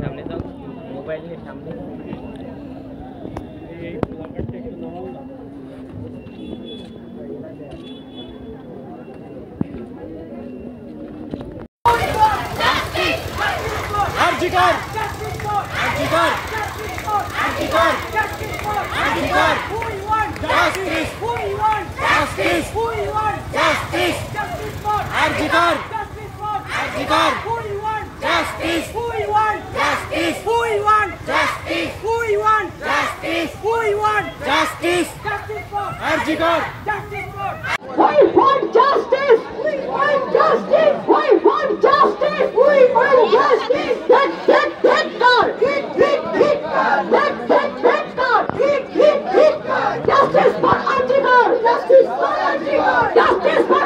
সামনে তো মোবাইল নিয়ে সামনে এই প্লাকারটা একটু নামাও না। RG Kar RG Kar RG Kar RG Kar justice justice justice RG Kar RG Kar justice justice justice justice RG Kar We want justice! We want justice! We want justice! We want justice! Hit God! Hit God! Hit God! Hit God! Justice for Antigone! Justice for Antigone! Justice for